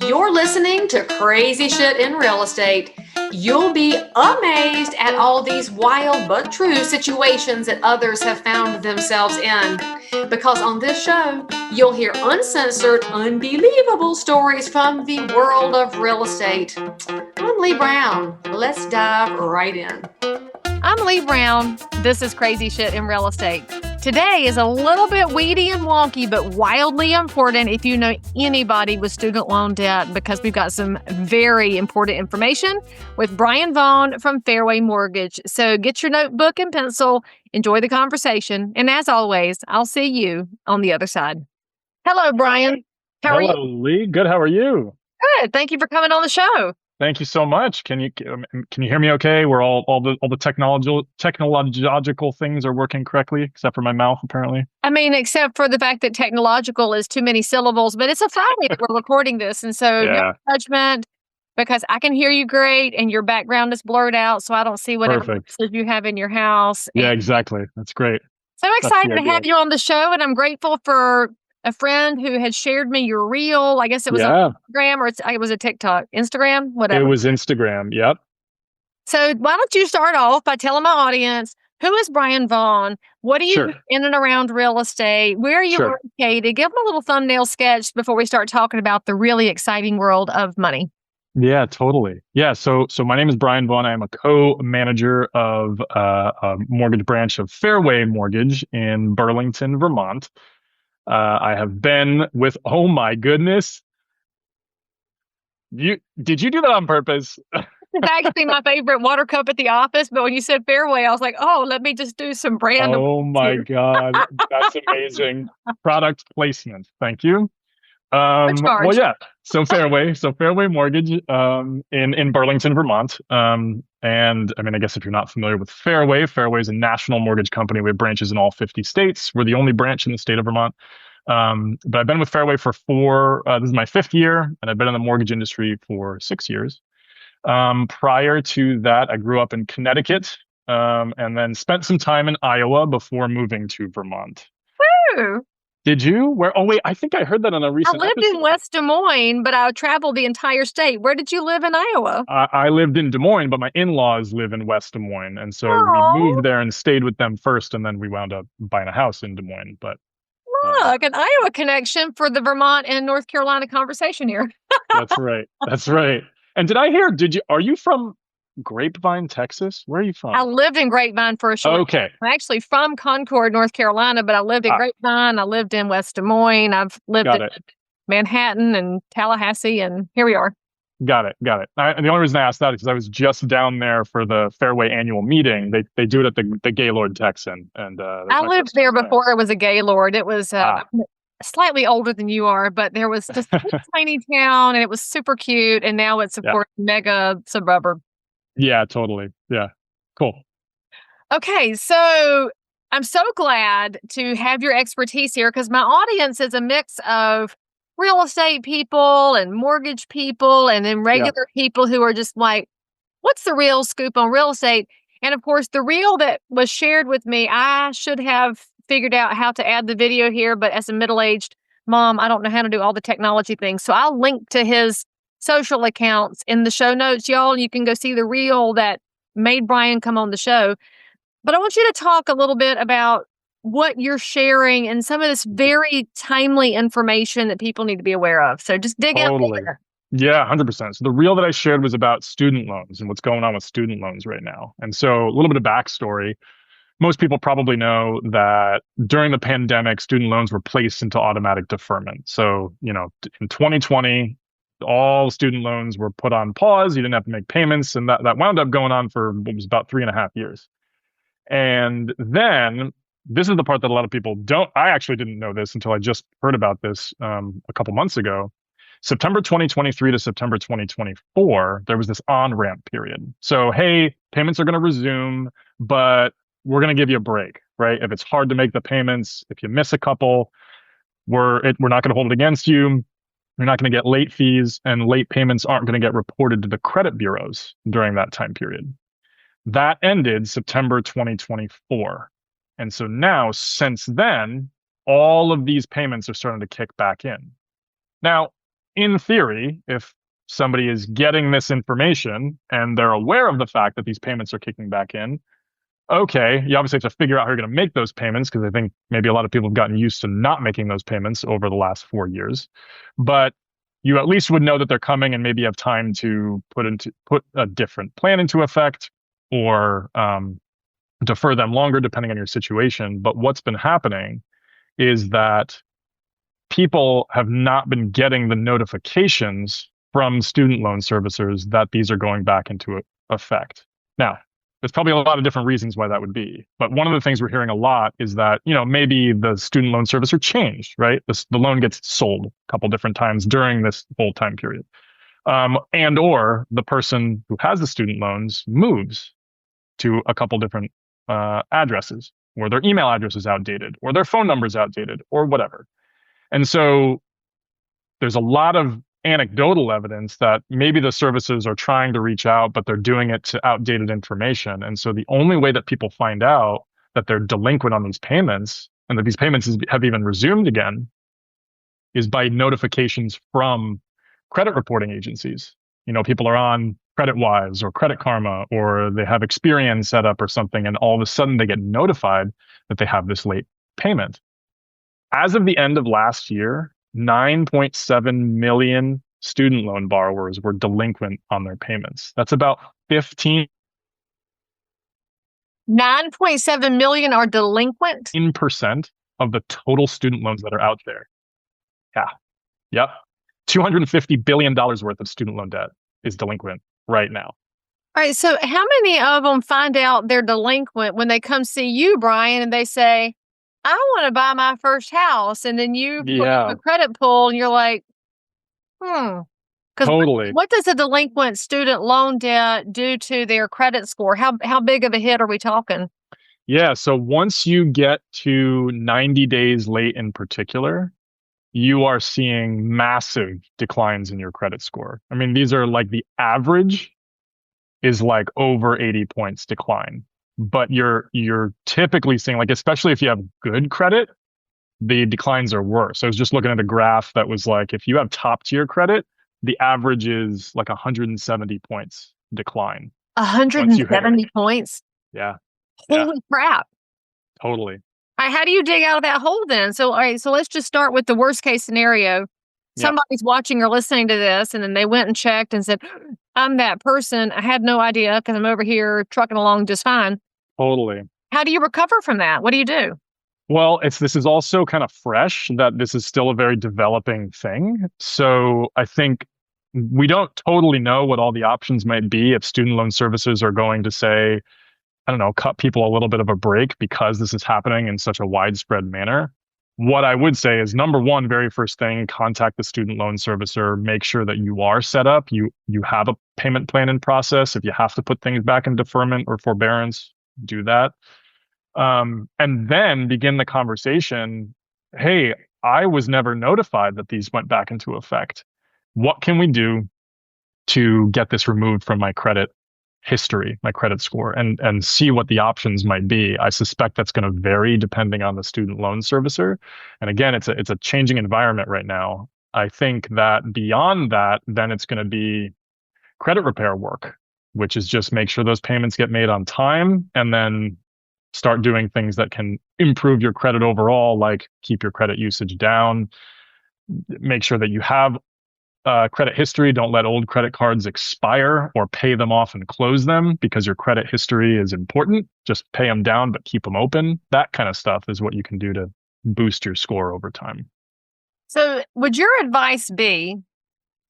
You're listening to Crazy Shit in Real Estate. You'll be amazed at all these wild but true situations that others have found themselves in. Because on this show, you'll hear uncensored, unbelievable stories from the world of real estate. I'm Leigh Brown. Let's dive right in. I'm Leigh Brown. This is Crazy Shit in Real Estate. Today is a little bit weedy and wonky, but wildly important if you know anybody with student loan debt, because we've got some very important information with Brian Vaughan from Fairway Mortgage. So get your notebook and pencil, enjoy the conversation, and as always, I'll see you on the other side. Hello, Brian. How are you? Hello, Leigh. Good. How are you? Good. Thank you for coming on the show. Thank you so much. Can you hear me okay? We're all the technological things are working correctly, except for my mouth, apparently. I mean, except for the fact that technological is too many syllables, but it's a Friday that we're recording this, and so no judgment, because I can hear you great, and your background is blurred out, so I don't see whatever pixels you have in your house. Yeah, exactly. That's great. So I'm excited to have you on the show, and I'm grateful for a friend who had shared me your reel. I guess it was on Instagram or it was a TikTok, Instagram, whatever. It was Instagram. Yep. So why don't you start off by telling my audience, who is Brian Vaughan? What do you do in and around real estate? Where are you located? Give them a little thumbnail sketch before we start talking about the really exciting world of money. Yeah, totally. Yeah. So my name is Brian Vaughan. I am a co-manager of a mortgage branch of Fairway Mortgage in Burlington, Vermont. I have been with, oh my goodness. Did you do that on purpose? It's actually my favorite water cup at the office, but when you said Fairway, I was like, oh, let me just do some brand. Oh my God. That's amazing. Product placement. Thank you. Well, yeah. So Fairway Mortgage in Burlington, Vermont. And I mean, I guess if you're not familiar with Fairway is a national mortgage company. We have branches in all 50 states. We're the only branch in the state of Vermont. But I've been with Fairway for this is my 5th year, and I've been in the mortgage industry for 6 years. Prior to that, I grew up in Connecticut, and then spent some time in Iowa before moving to Vermont. Woo! Did you? Where? Oh, wait, I think I heard that on a recent I lived in West Des Moines, but I traveled the entire state. Where did you live in Iowa? I lived in Des Moines, but my in-laws live in West Des Moines. And so we moved there and stayed with them first, and then we wound up buying a house in Des Moines. But look, an Iowa connection for the Vermont and North Carolina conversation here. That's right. That's right. And did I hear, are you from Grapevine, Texas? Where are you from? I lived in Grapevine for a short time. I'm actually from Concord, North Carolina, but I lived in Grapevine. I lived in West Des Moines. I've lived in Manhattan and Tallahassee, and here we are. Got it. And the only reason I asked that is because I was just down there for the Fairway annual meeting. They do it at the Gaylord Texan. And I lived there before it was a Gaylord. It was slightly older than you are, but there was just a tiny town, and it was super cute. And now it's, of course, mega suburban. Yeah, totally. Yeah. Cool. Okay. So I'm so glad to have your expertise here, because my audience is a mix of real estate people and mortgage people and then regular people who are just like, what's the real scoop on real estate? And of course, the reel that was shared with me, I should have figured out how to add the video here, but as a middle-aged mom, I don't know how to do all the technology things. So I'll link to his social accounts in the show notes, y'all. You can go see the reel that made Brian come on the show. But I want you to talk a little bit about what you're sharing and some of this very timely information that people need to be aware of. So just dig in there. Yeah, 100%. So the reel that I shared was about student loans and what's going on with student loans right now. And so a little bit of backstory. Most people probably know that during the pandemic, student loans were placed into automatic deferment. So, in 2020, all student loans were put on pause. You didn't have to make payments. And that wound up going on for what was about 3.5 years. And then this is the part that a lot of people I actually didn't know this until I just heard about this a couple months ago. September 2023 to September 2024, there was this on-ramp period. So, hey, payments are going to resume, but we're going to give you a break, right? If it's hard to make the payments, if you miss a couple, we're not going to hold it against you. You're not going to get late fees, and late payments aren't going to get reported to the credit bureaus during that time period. That ended September 2024. And so now, since then, all of these payments are starting to kick back in. Now, in theory, if somebody is getting this information and they're aware of the fact that these payments are kicking back in, okay, you obviously have to figure out how you're going to make those payments, because I think maybe a lot of people have gotten used to not making those payments over the last 4 years. But you at least would know that they're coming, and maybe have time to put a different plan into effect, or defer them longer depending on your situation. But what's been happening is that people have not been getting the notifications from student loan servicers that these are going back into effect. Now, there's probably a lot of different reasons why that would be. But one of the things we're hearing a lot is that, maybe the student loan servicer changed, right? The loan gets sold a couple different times during this whole time period. And or the person who has the student loans moves to a couple different addresses, or their email address is outdated, or their phone number is outdated, or whatever. And so there's a lot of anecdotal evidence that maybe the services are trying to reach out, but they're doing it to outdated information. And so the only way that people find out that they're delinquent on these payments, and that these payments have even resumed again, is by notifications from credit reporting agencies. People are on CreditWise or Credit Karma, or they have Experian set up or something, and all of a sudden they get notified that they have this late payment. As of the end of last year, 9.7 million student loan borrowers were delinquent on their payments. That's about 9.7 million are delinquent? 15% of the total student loans that are out there. Yeah. Yep. $250 billion worth of student loan debt is delinquent right now. All right. So how many of them find out they're delinquent when they come see you, Brian, and they say, I want to buy my first house, and then you put a credit pull, and you're like, Totally. What does a delinquent student loan debt do to their credit score? How big of a hit are we talking? Yeah. So once you get to 90 days late in particular, you are seeing massive declines in your credit score. I mean, these are like, the average is like over 80 points decline. But you're typically seeing, like, especially if you have good credit, the declines are worse. I was just looking at a graph that was like, if you have top tier credit, the average is like 170 points decline. 170 points? Yeah. Holy crap. Totally. All right, how do you dig out of that hole then? So, all right, so let's just start with the worst case scenario. Somebody's watching or listening to this, and then they went and checked and said, I'm that person. I had no idea because I'm over here trucking along just fine. Totally. How do you recover from that? What do you do? Well, this is also kind of fresh, that this is still a very developing thing. So I think we don't totally know what all the options might be if student loan services are going to say, I don't know, cut people a little bit of a break because this is happening in such a widespread manner. What I would say is, number one, very first thing, contact the student loan servicer, make sure that you are set up, you have a payment plan in process. If you have to put things back in deferment or forbearance, do that. And then begin the conversation. Hey, I was never notified that these went back into effect. What can we do to get this removed from my credit history, my credit score, and see what the options might be? I suspect that's going to vary depending on the student loan servicer. And again, it's a changing environment right now. I think that beyond that, then it's going to be credit repair work, which is just make sure those payments get made on time, and then start doing things that can improve your credit overall, like keep your credit usage down, make sure that you have credit history. Don't let old credit cards expire, or pay them off and close them, because your credit history is important. Just pay them down, but keep them open. That kind of stuff is what you can do to boost your score over time. So would your advice be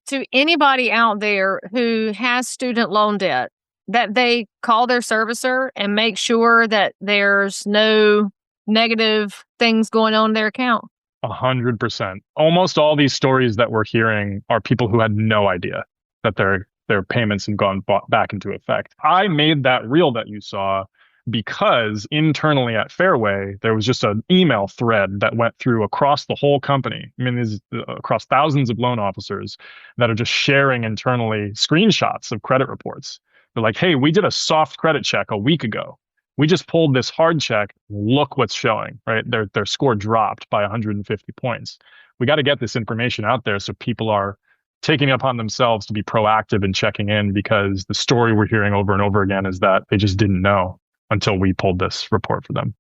to anybody out there who has student loan debt that they call their servicer and make sure that there's no negative things going on in their account? 100%. Almost all these stories that we're hearing are people who had no idea that their payments had gone back into effect. I made that reel that you saw because internally at Fairway, there was just an email thread that went through across the whole company. I mean, there's across thousands of loan officers that are just sharing internally screenshots of credit reports. They're like, hey, we did a soft credit check a week ago. We just pulled this hard check. Look what's showing, right? Their score dropped by 150 points. We got to get this information out there so people are taking it upon themselves to be proactive and checking in, because the story we're hearing over and over again is that they just didn't know until we pulled this report for them.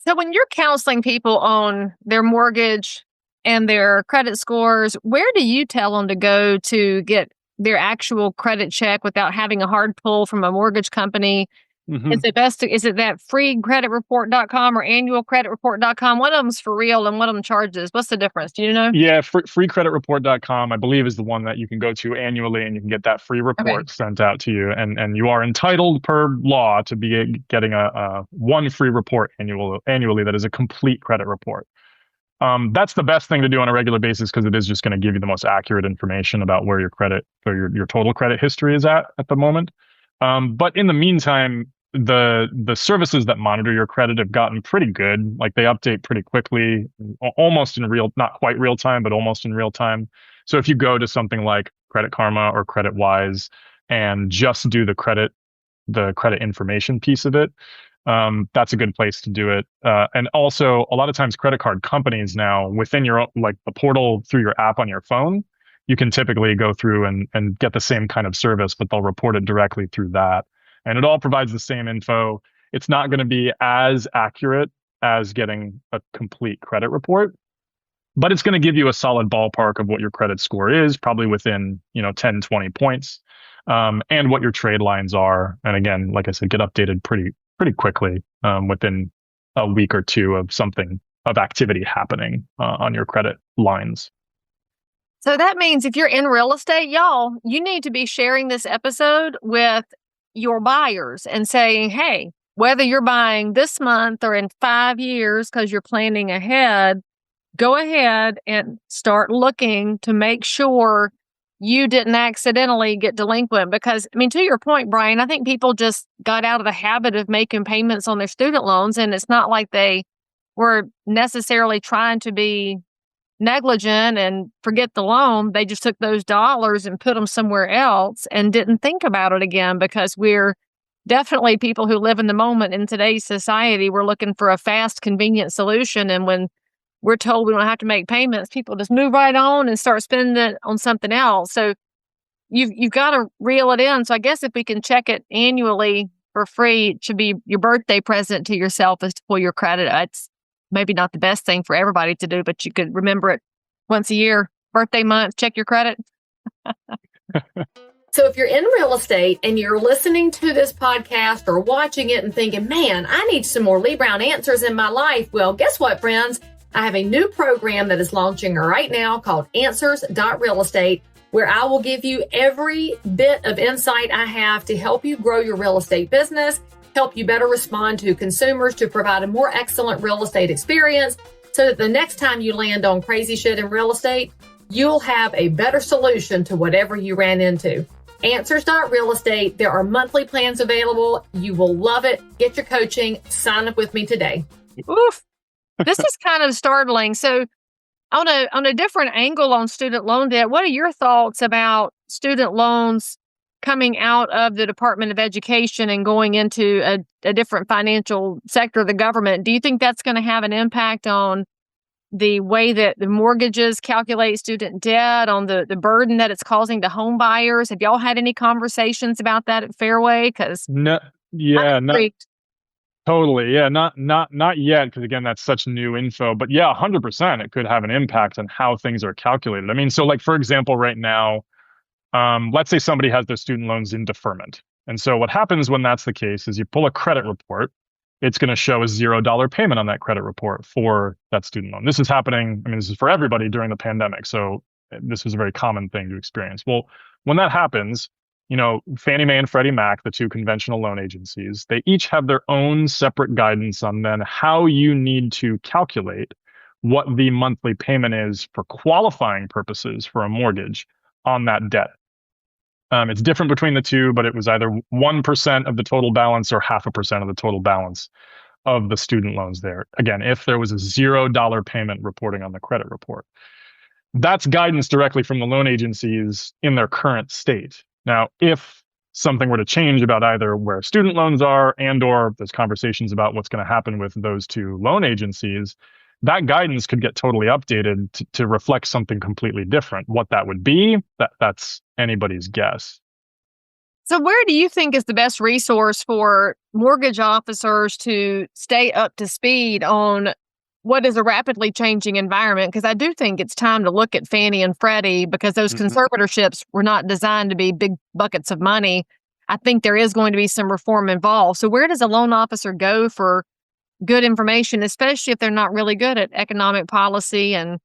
So when you're counseling people on their mortgage and their credit scores, where do you tell them to go to get their actual credit check without having a hard pull from a mortgage company? Is it best is it that freecreditreport.com or annualcreditreport.com? One of them's for real and one of them charges. What's the difference? Do you know? Yeah, freecreditreport.com, I believe, is the one that you can go to annually, and you can get that free report sent out to you. And you are entitled per law to be getting a one free report annually that is a complete credit report. That's the best thing to do on a regular basis, because it is just going to give you the most accurate information about where your credit or your total credit history is at the moment. But in the meantime, the services that monitor your credit have gotten pretty good. Like, they update pretty quickly, almost in not quite real time, but almost in real time. So if you go to something like Credit Karma or CreditWise and just do the credit information piece of it, that's a good place to do it. And also, a lot of times credit card companies now, within your the portal through your app on your phone, you can typically go through and get the same kind of service, but they'll report it directly through that. And it all provides the same info. It's not going to be as accurate as getting a complete credit report, but it's going to give you a solid ballpark of what your credit score is, probably within 10, 20 points, and what your trade lines are. And again, like I said, get updated pretty quickly, within a week or two of activity happening on your credit lines. So that means if you're in real estate, y'all, you need to be sharing this episode with your buyers and saying, hey, whether you're buying this month or in 5 years because you're planning ahead, go ahead and start looking to make sure you didn't accidentally get delinquent. Because, I mean, to your point, Brian, I think people just got out of the habit of making payments on their student loans, and it's not like they were necessarily trying to be negligent and forget the loan. They just took those dollars and put them somewhere else and didn't think about it again, because we're definitely people who live in the moment in today's society. We're looking for a fast, convenient solution. And when we're told we don't have to make payments, people just move right on and start spending it on something else. So you've got to reel it in. So I guess if we can check it annually for free, it should be your birthday present to yourself, is to pull your credit. It's maybe not the best thing for everybody to do, but you could remember it once a year, birthday month, check your credit. So if you're in real estate and you're listening to this podcast or watching it and thinking, man, I need some more Leigh Brown answers in my life. Well, guess what, friends? I have a new program that is launching right now called Answers.Real Estate, where I will give you every bit of insight I have to help you grow your real estate business, help you better respond to consumers, to provide a more excellent real estate experience, so that the next time you land on crazy shit in real estate, you'll have a better solution to whatever you ran into. Answers.Real Estate. There are monthly plans available. You will love it. Get your coaching. Sign up with me today. Oof. This is kind of startling. So on a different angle on student loan debt, what are your thoughts about student loans coming out of the Department of Education and going into a different financial sector of the government? Do you think that's going to have an impact on the way that the mortgages calculate student debt, on the burden that it's causing to home buyers? Have y'all had any conversations about that at Fairway? Because Totally. Yeah, not yet, because again, that's such new info. But yeah, 100%, it could have an impact on how things are calculated. I mean, so like, for example, right now, let's say somebody has their student loans in deferment. And so what happens when that's the case is you pull a credit report. It's going to show a $0 payment on that credit report for that student loan. This is happening. I mean, this is for everybody during the pandemic. So this was a very common thing to experience. Well, when that happens, Fannie Mae and Freddie Mac, the two conventional loan agencies, they each have their own separate guidance on then how you need to calculate what the monthly payment is for qualifying purposes for a mortgage on that debt. It's different between the two, but it was either 1% of the total balance or 0.5% of the total balance of the student loans there. Again, if there was a $0 payment reporting on the credit report. That's guidance directly from the loan agencies in their current state. Now, if something were to change about either where student loans are and or there's conversations about what's going to happen with those two loan agencies, that guidance could get totally updated to reflect something completely different. What that would be, that's anybody's guess. So where do you think is the best resource for mortgage officers to stay up to speed on what is a rapidly changing environment? Because I do think it's time to look at Fannie and Freddie, because those conservatorships were not designed to be big buckets of money. I think there is going to be some reform involved. So where does a loan officer go for good information, especially if they're not really good at economic policy and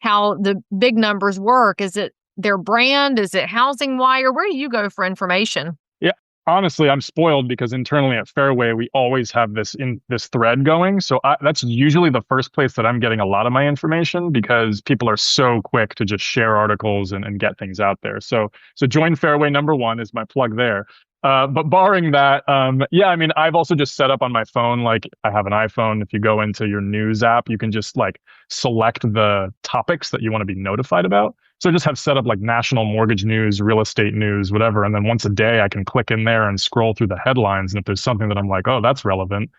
how the big numbers work? Is it their brand? Is it Housing Wire? Where do you go for information? Yeah, honestly, I'm spoiled because internally at Fairway, we always have this thread going. So that's usually the first place that I'm getting a lot of my information, because people are so quick to just share articles and get things out there. So join Fairway #1 is my plug there. But barring that, yeah, I mean, I've also just set up on my phone, like I have an iPhone. If you go into your news app, you can just like select the topics that you want to be notified about. So I just have set up like national mortgage news, real estate news, whatever. And then once a day, I can click in there and scroll through the headlines. And if there's something that I'm like, oh, that's relevant,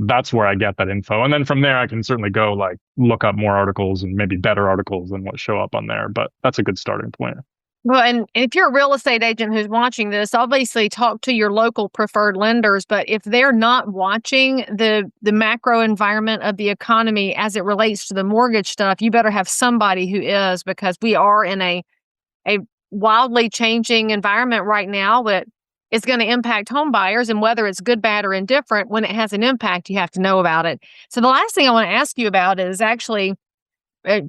that's where I get that info. And then from there, I can certainly go like look up more articles and maybe better articles than what show up on there. But that's a good starting point. Well, and if you're a real estate agent who's watching this, obviously talk to your local preferred lenders. But if they're not watching the macro environment of the economy as it relates to the mortgage stuff, you better have somebody who is, because we are in a wildly changing environment right now that is going to impact home buyers. And whether it's good, bad, or indifferent, when it has an impact, you have to know about it. So the last thing I want to ask you about is actually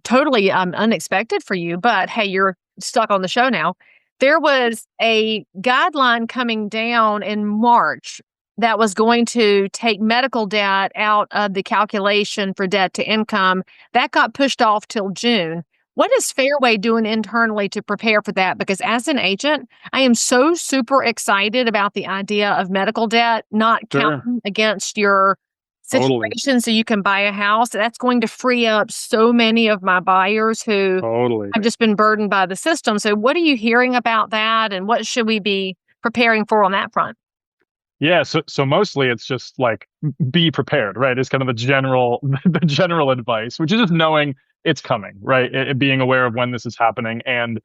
totally unexpected for you, but hey, you're stuck on the show now. There was a guideline coming down in March that was going to take medical debt out of the calculation for debt to income. That got pushed off till June. What is Fairway doing internally to prepare for that? Because as an agent, I am so super excited about the idea of medical debt not counting against your situation so you can buy a house. That's going to free up so many of my buyers who have just been burdened by the system. So what are you hearing about that, and what should we be preparing for on that front? Yeah, so mostly it's just like be prepared, right? It's kind of the general advice, which is just knowing it's coming, right? Being aware of when this is happening. And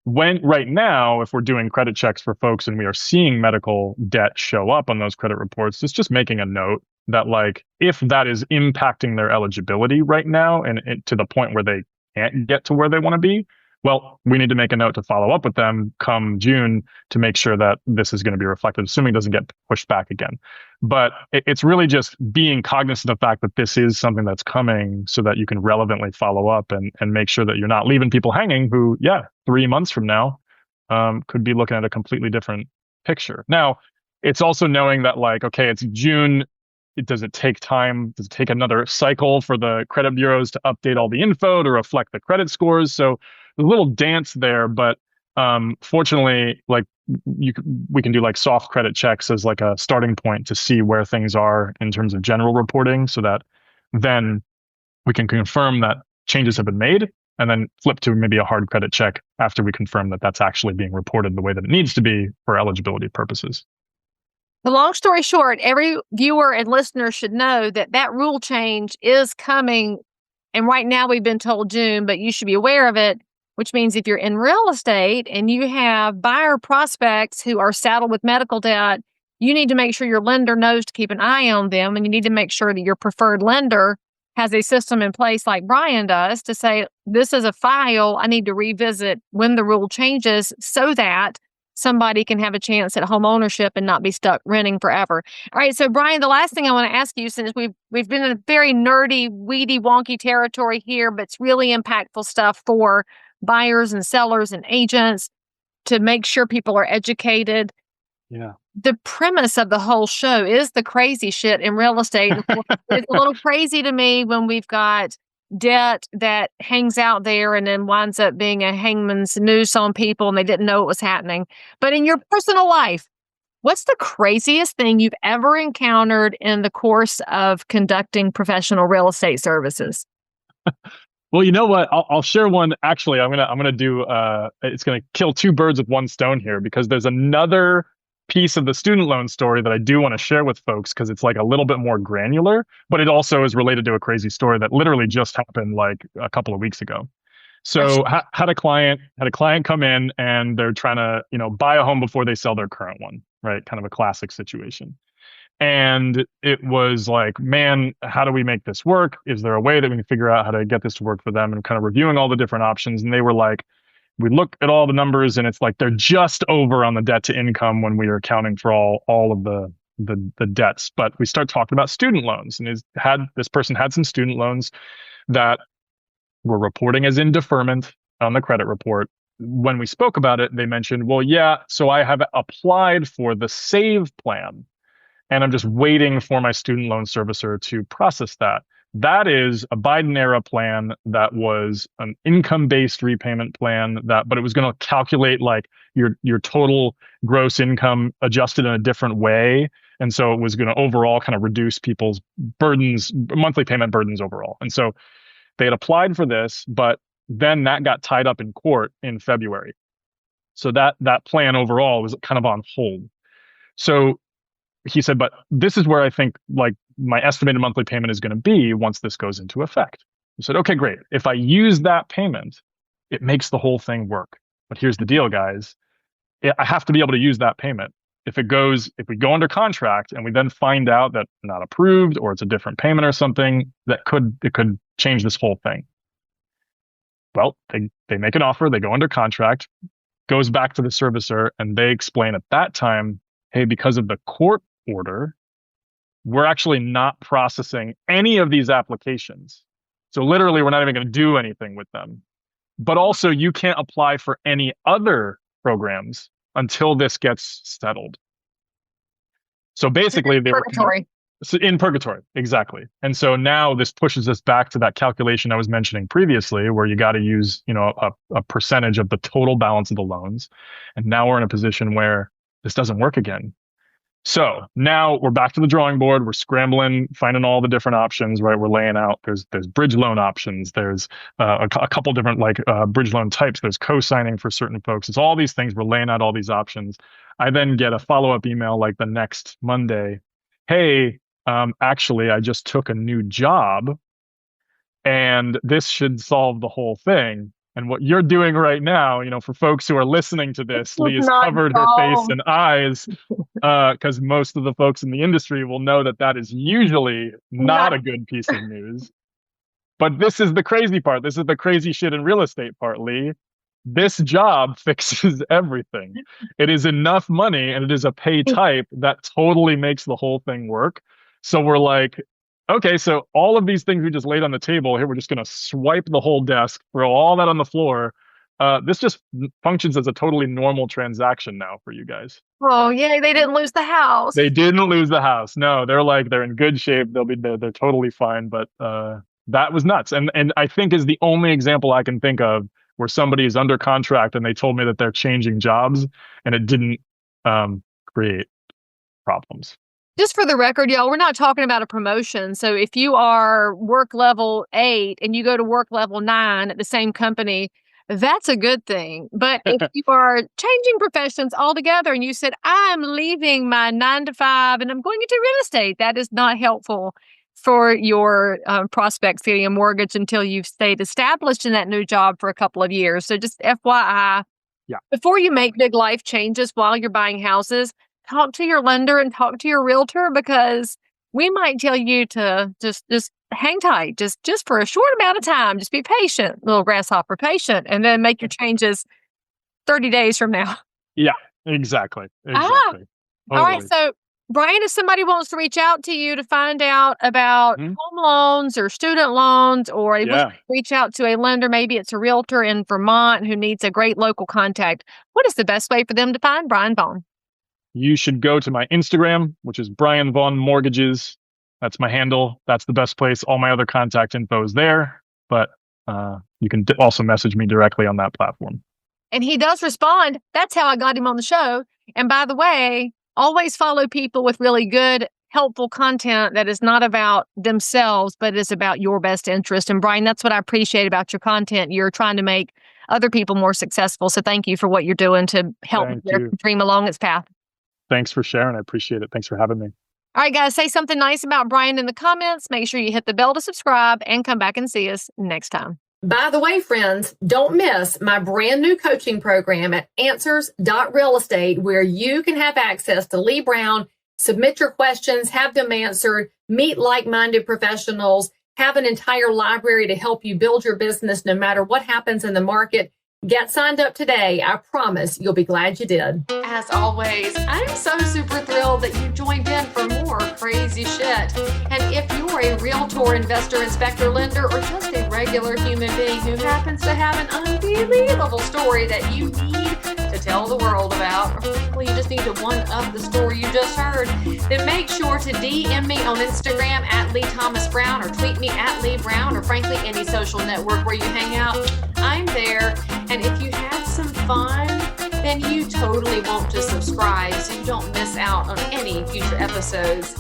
when right now, if we're doing credit checks for folks and we are seeing medical debt show up on those credit reports, it's just making a note that like if that is impacting their eligibility right now and to the point where they can't get to where they want to be, well, we need to make a note to follow up with them come June to make sure that this is going to be reflected, assuming it doesn't get pushed back again. But it's really just being cognizant of the fact that this is something that's coming so that you can relevantly follow up and make sure that you're not leaving people hanging who, 3 months from now could be looking at a completely different picture. Now, it's also knowing that like, okay, it's June. Does it take time? Does it take another cycle for the credit bureaus to update all the info to reflect the credit scores? So a little dance there, but fortunately, like we can do like soft credit checks as like a starting point to see where things are in terms of general reporting, so that then we can confirm that changes have been made, and then flip to maybe a hard credit check after we confirm that that's actually being reported the way that it needs to be for eligibility purposes. The long story short, every viewer and listener should know that that rule change is coming. And right now we've been told June, but you should be aware of it, which means if you're in real estate and you have buyer prospects who are saddled with medical debt, you need to make sure your lender knows to keep an eye on them. And you need to make sure that your preferred lender has a system in place like Brian does to say, this is a file I need to revisit when the rule changes so that somebody can have a chance at home ownership and not be stuck renting forever. All right. So Brian, the last thing I want to ask you, since we've been in a very nerdy, weedy, wonky territory here, but it's really impactful stuff for buyers and sellers and agents to make sure people are educated. Yeah. The premise of the whole show is the crazy shit in real estate. It's a little crazy to me when we've got debt that hangs out there and then winds up being a hangman's noose on people and they didn't know it was happening. But in your personal life, what's the craziest thing you've ever encountered in the course of conducting professional real estate services? Well, you know what? I'll share one. Actually, I'm gonna do. It's gonna kill two birds with one stone here, because there's another piece of the student loan story that I do want to share with folks because it's like a little bit more granular, but it also is related to a crazy story that literally just happened like a couple of weeks ago. So had a client come in and they're trying to, buy a home before they sell their current one, right? Kind of a classic situation. And it was like, man, how do we make this work? Is there a way that we can figure out how to get this to work for them? And kind of reviewing all the different options. And they were like, we look at all the numbers and it's like they're just over on the debt to income when we are accounting for all of the debts. But we start talking about student loans, and this person had some student loans that were reporting as in deferment on the credit report. When we spoke about it, they mentioned, well, yeah, so I have applied for the SAVE plan, and I'm just waiting for my student loan servicer to process that. That is a Biden era plan that was an income-based repayment plan but it was going to calculate like your total gross income adjusted in a different way. And so it was going to overall kind of reduce people's burdens, monthly payment burdens overall. And so they had applied for this, but then that got tied up in court in February. So that plan overall was kind of on hold. So he said, but this is where I think like my estimated monthly payment is going to be once this goes into effect. I said, okay, great. If I use that payment, it makes the whole thing work. But here's the deal, guys. I have to be able to use that payment. If we go under contract and we then find out that we're not approved or it's a different payment or something, it could change this whole thing. Well, they make an offer, they go under contract, goes back to the servicer, and they explain at that time, hey, because of the court order, we're actually not processing any of these applications. So literally, we're not even going to do anything with them. But also, you can't apply for any other programs until this gets settled. So basically, they were in purgatory, exactly. And so now this pushes us back to that calculation I was mentioning previously, where you got to use, a percentage of the total balance of the loans. And now we're in a position where this doesn't work again. So now we're back to the drawing board. We're scrambling, finding all the different options, right? We're laying out, there's bridge loan options. There's a couple different bridge loan types. There's co-signing for certain folks. It's all these things. We're laying out all these options. I then get a follow-up email like the next Monday. Hey, actually, I just took a new job and this should solve the whole thing. And what you're doing right now, for folks who are listening to this, Leigh has covered her face and eyes because most of the folks in the industry will know that is usually not a good piece of news. But this is the crazy part. This is the crazy shit in real estate part, Leigh. This job fixes everything. It is enough money and it is a pay type that totally makes the whole thing work. So we're like, okay, so all of these things we just laid on the table here, we're just going to swipe the whole desk, throw all that on the floor. This just functions as a totally normal transaction now for you guys. Oh, yeah, they didn't lose the house. They didn't lose the house. No, they're in good shape. They're totally fine. But that was nuts. And I think is the only example I can think of where somebody is under contract and they told me that they're changing jobs and it didn't create problems. Just for the record, y'all, we're not talking about a promotion. So if you are work level 8 and you go to work level 9 at the same company, that's a good thing. But if you are changing professions altogether and you said, I'm leaving my 9 to 5 and I'm going into real estate, that is not helpful for your prospects getting a mortgage until you've stayed established in that new job for a couple of years. So just FYI, before you make big life changes while you're buying houses, talk to your lender and talk to your realtor, because we might tell you to just hang tight, just for a short amount of time. Just be patient, little grasshopper, patient, and then make your changes 30 days from now. Yeah, exactly. Totally. All right. So, Brian, if somebody wants to reach out to you to find out about home loans or student loans, or reach out to a lender, maybe it's a realtor in Vermont who needs a great local contact, what is the best way for them to find Brian Vaughan? You should go to my Instagram, which is Brian Vaughan Mortgages. That's my handle. That's the best place. All my other contact info is there, but you can also message me directly on that platform. And he does respond. That's how I got him on the show. And by the way, always follow people with really good, helpful content that is not about themselves, but is about your best interest. And Brian, that's what I appreciate about your content. You're trying to make other people more successful. So thank you for what you're doing to help their dream along its path. Thanks for sharing. I appreciate it. Thanks for having me. All right, guys, say something nice about Brian in the comments. Make sure you hit the bell to subscribe and come back and see us next time. By the way, friends, don't miss my brand new coaching program at answers.realestate, where you can have access to Leigh Brown, submit your questions, have them answered, meet like-minded professionals, have an entire library to help you build your business no matter what happens in the market. Get signed up today. I promise you'll be glad you did. As always, I'm so super thrilled that you joined in for more crazy shit. And if you're a realtor, investor, inspector, lender, or just a regular human being who happens to have an unbelievable story that you need to tell the world about, or frankly, you just need to one-up the story you just heard, then make sure to DM me on Instagram at Leigh Thomas Brown, or tweet me at Leigh Brown, or frankly, any social network where you hang out. I'm there. And if you had some fun, then you totally want to subscribe so you don't miss out on any future episodes.